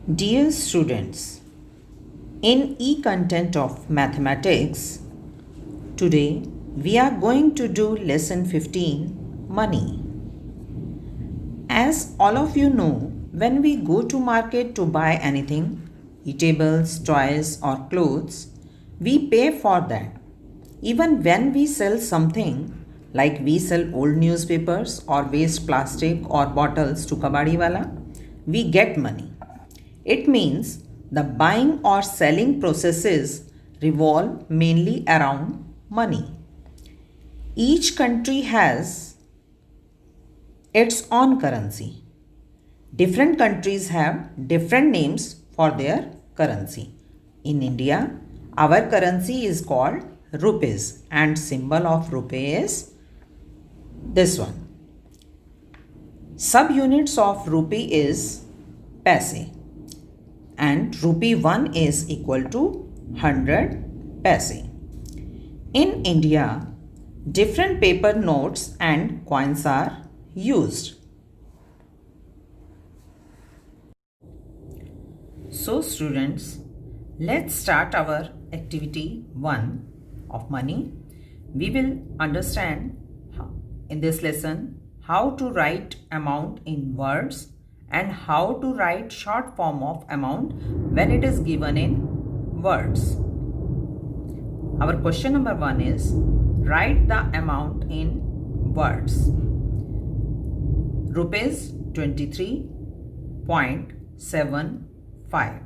Dear students, in e-content of mathematics, today we are going to do lesson 15, money. As all of you know, when we go to market to buy anything, eatables, toys or clothes, we pay for that. Even when we sell something, like we sell old newspapers or waste plastic or bottles to kabadiwala, we get money. It means the buying or selling processes revolve mainly around money. Each country has its own currency. Different countries have different names for their currency. In India, our currency is called rupees and symbol of rupee is this one. Subunits of rupee is paise and rupee 1 is equal to 100 paise. In India, different paper notes and coins are used. So students, let's start our activity 1 of money. We will understand in this lesson how to write amount in words and how to write short form of amount when it is given in words. Our question number 1 is write the amount in words. Rupees 23.75.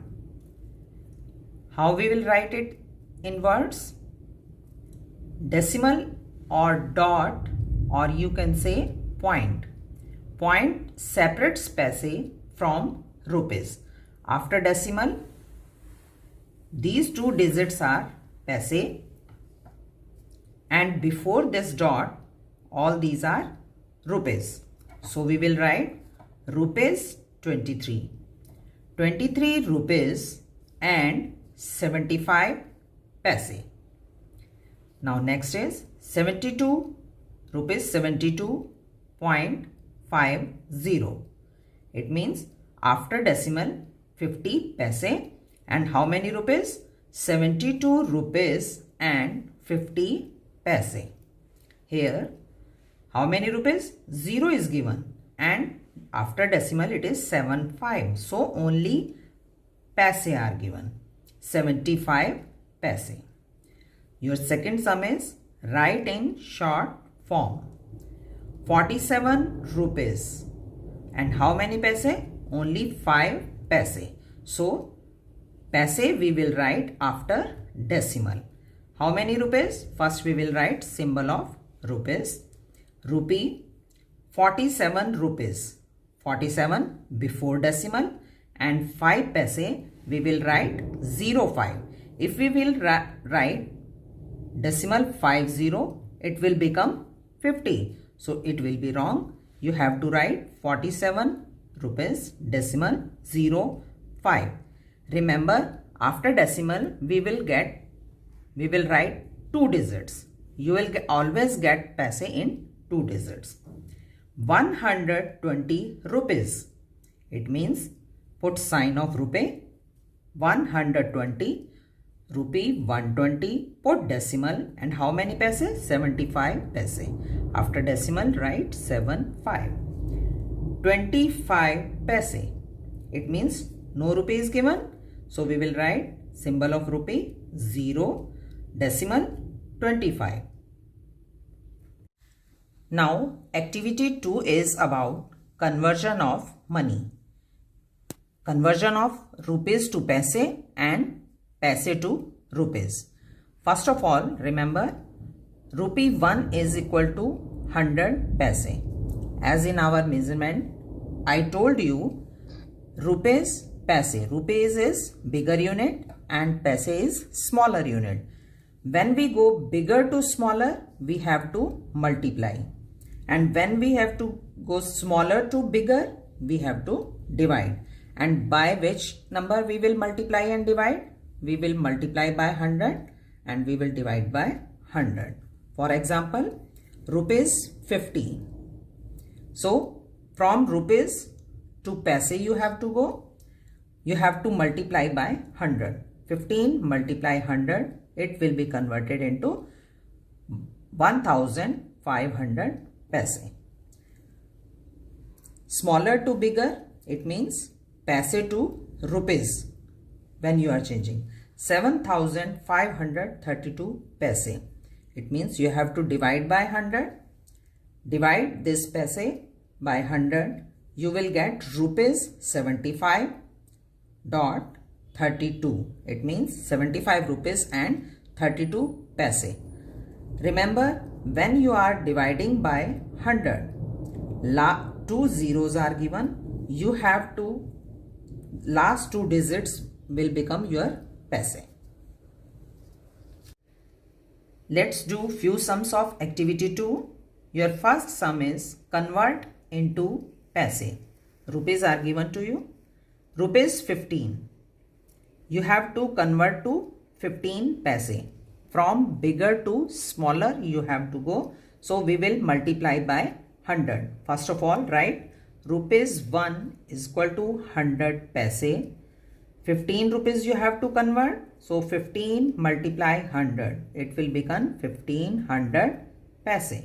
How we will write it in words? Decimal or dot, or you can say point. Point separates paise from rupees. After decimal, these two digits are paise, and before this dot, all these are rupees. So we will write rupees 23. 23 rupees and 75 paise. Now next is 72 rupees 72.50. It means after decimal 50 paise and how many rupees? 72 rupees and 50 paise. Here how many rupees? 0 is given and after decimal it is 75. So only paise are given. 75 paise. Your second sum is write in short form. 47 rupees. And how many paise? Only 5 paise. So paise we will write after decimal. How many rupees? First we will write symbol of rupees. Rupee 47 rupees. 47 before decimal and 5 paise we will write 05. If we will write decimal 50, it will become 50. So it will be wrong. You have to write 47 rupees decimal 05. Remember, after decimal we will write 2 digits. You will always get paise in 2 digits. 120 rupees. It means put sign of rupee. 120 rupee 120, put decimal and how many paise? 75 paise. After decimal write 75. 25 paise. It means no rupee is given. So we will write symbol of rupee 0, decimal 25. Now activity 2 is about conversion of money. Conversion of rupees to paise and paise to rupees. First of all, remember rupee 1 is equal to 100 paise. As in our measurement, I told you rupees paise. Rupees is bigger unit and paise is smaller unit. When we go bigger to smaller, we have to multiply. And when we have to go smaller to bigger, we have to divide. And by which number we will multiply and divide? We will multiply by 100 and we will divide by 100. For example, rupees 50. So from rupees to paise you have to go. you have to multiply by 100. 15 multiply 100, it will be converted into 1500 paise. Smaller to bigger, it means paise to rupees when you are changing. 7532 paise. It means you have to divide by 100. Divide this paise by 100. You will get rupees 75.32. It means 75 rupees and 32 paise. Remember, when you are dividing by 100, two zeros are given. You have to, last two digits will become your paise. Let's do few sums of activity 2. Your first sum is convert into paise. Rupees are given to you. Rupees 15. You have to convert to 15 paise. From bigger to smaller you have to go. So we will multiply by 100. First of all, write rupees 1 is equal to 100 paise. 15 rupees you have to convert. So 15 multiply 100. It will become 1500 paise.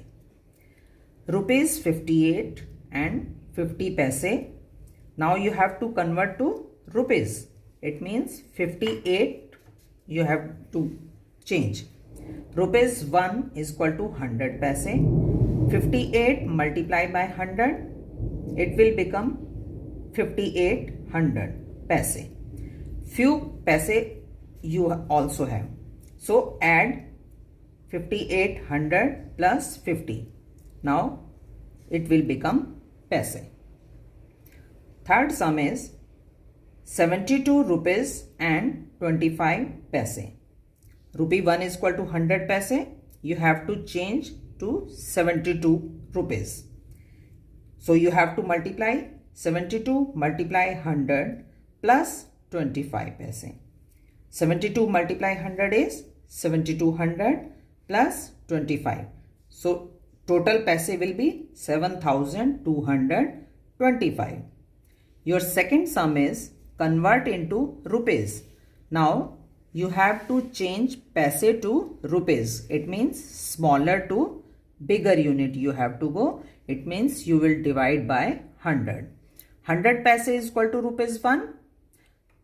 Rupees 58 and 50 paise. Now you have to convert to rupees. It means 58 you have to change. Rupees 1 is equal to 100 paise. 58 multiplied by 100. It will become 5800 paise. Few paise you also have. So add 5800 plus 50. Now it will become paise. Third sum is 72 rupees and 25 paise. Rupee 1 is equal to 100 paise. You have to change to 72 rupees. So you have to multiply 72 multiply 100 plus 25 paise. 72 multiply 100 is 7200 plus 25. So total paise will be 7225. Your second sum is convert into rupees. Now you have to change paise to rupees. It means smaller to bigger unit you have to go. It means you will divide by 100. 100 paise is equal to rupees 1.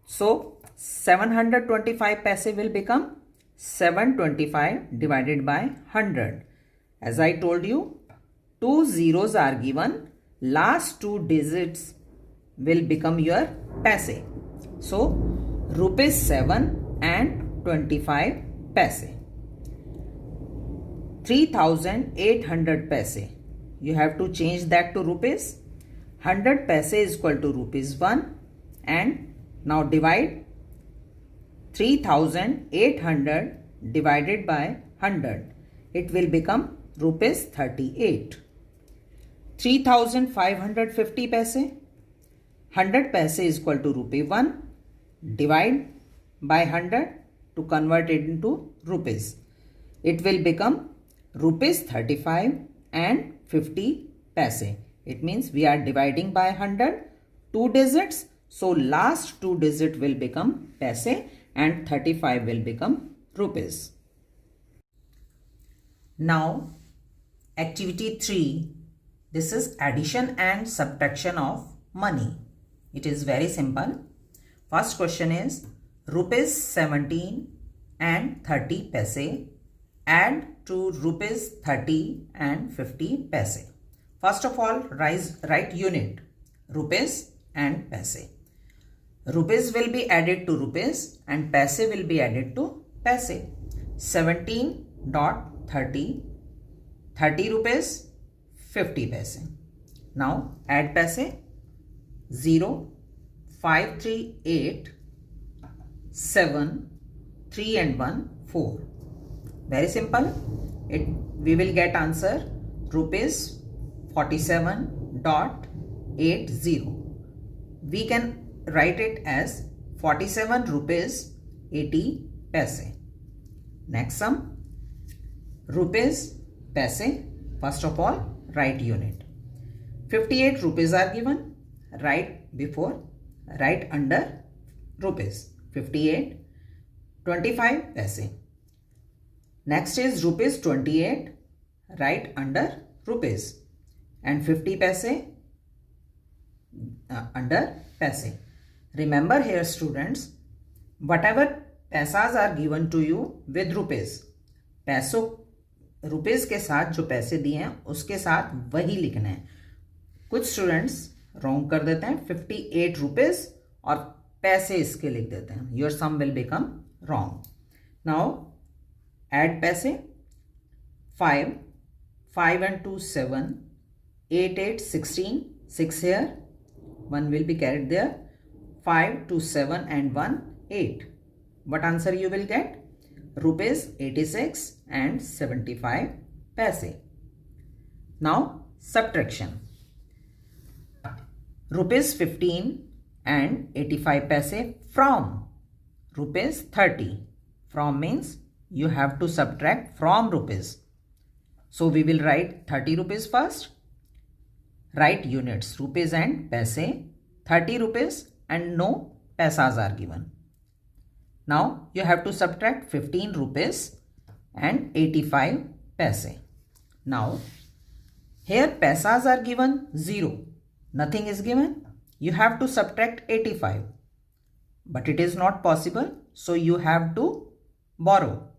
So 725 paise will become 725 divided by 100. As I told you, two zeros are given. Last two digits will become your paise. So rupees 7 and 25 paise. 3800 paise. You have to change that to rupees. 100 paise is equal to rupees 1. And now divide 3800 divided by 100. It will become rupees 38. 3550 paise. 100 paise is equal to rupee 1. Divide by 100 to convert it into rupees. It will become rupees 35 and 50 paise. It means we are dividing by 100, two digits. So last two digit will become paise and 35 will become rupees. Now activity 3. This is addition and subtraction of money. It is very simple. First question is rupees 17 and 30 paise add to rupees 30 and 50 paise. First of all, write unit rupees and paise. Rupees will be added to rupees and paise will be added to paise. 17.30, 30 rupees, 50 paise. Now add paise. 0, 5, 3, 8, 7, 3 and 1, 4. Very simple. We will get answer rupees 47.80. We can write it as 47 rupees 80 paise. Next sum, rupees, paise. First of all, write unit. 58 rupees are given. Write before, write under rupees. 58, 25 paise. Next is rupees 28, right under rupees, and 50 paise under paise. Remember here students, whatever paisas are given to you with rupees, पैसों rupees के साथ जो पैसे दिए हैं उसके साथ वही लिखना है. कुछ स्टूडेंट्स रॉन्ग कर देते हैं, 58 रुपीज और पैसे इसके लिख देते हैं. Your sum will become wrong. Now add paise. 5, 5 and 2 7, 8 8 16, 6 here, 1 will be carried there. 5 2 7 and 1 8. What answer you will get? Rupees 86 and 75 paise. Now subtraction. Rupees 15 and 85 paise from rupees 30. From means you have to subtract from rupees. So we will write 30 rupees first. Write units, rupees and paise. 30 rupees and no paisas are given. Now you have to subtract 15 rupees and 85 paise. Now here paisas are given 0. Nothing is given. You have to subtract 85. But it is not possible. So you have to borrow.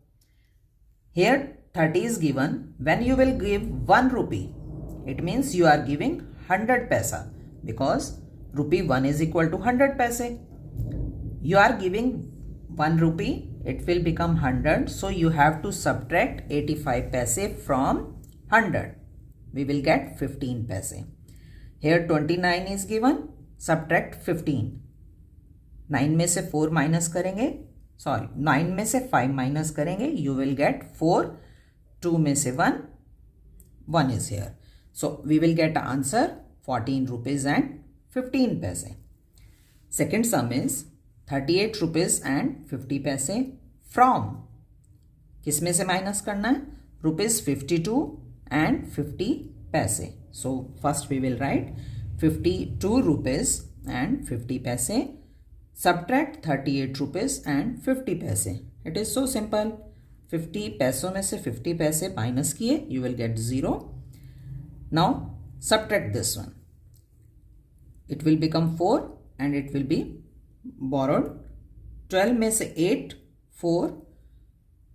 Here 30 is given. When you will give 1 rupee, it means you are giving 100 paisa. Because rupee 1 is equal to 100 paise. You are giving 1 rupee, it will become 100. So you have to subtract 85 paise from 100. We will get 15 paise. Here 29 is given. Subtract 15. 9 में से 4 minus करेंगे, 9 में से 5 minus करेंगे, you will get 4. 2 में से 1 is here. So we will get answer 14 rupees and 15 paise. Second sum is 38 rupees and 50 paise from. किस में से माइनस करना है? Rupees 52 and 50 paise. So first we will write 52 rupees and 50 paise. Subtract 38 rupees and 50 paise. It is so simple. 50 पैसों में से 50 पैसे minus किए, you will get 0. Now subtract this one. It will become 4 and it will be borrowed. 12 में से 8, 4.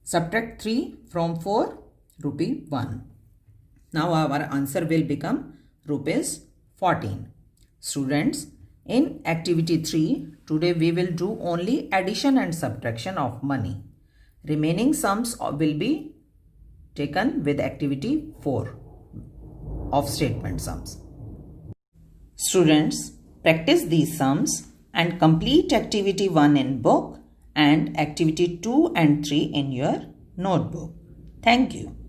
Subtract 3 from 4, rupee 1. Now our answer will become rupees 14. Students, in activity 3, today we will do only addition and subtraction of money. Remaining sums will be taken with activity 4 of statement sums. Students, practice these sums and complete activity 1 in book and activity 2 and 3 in your notebook. Thank you.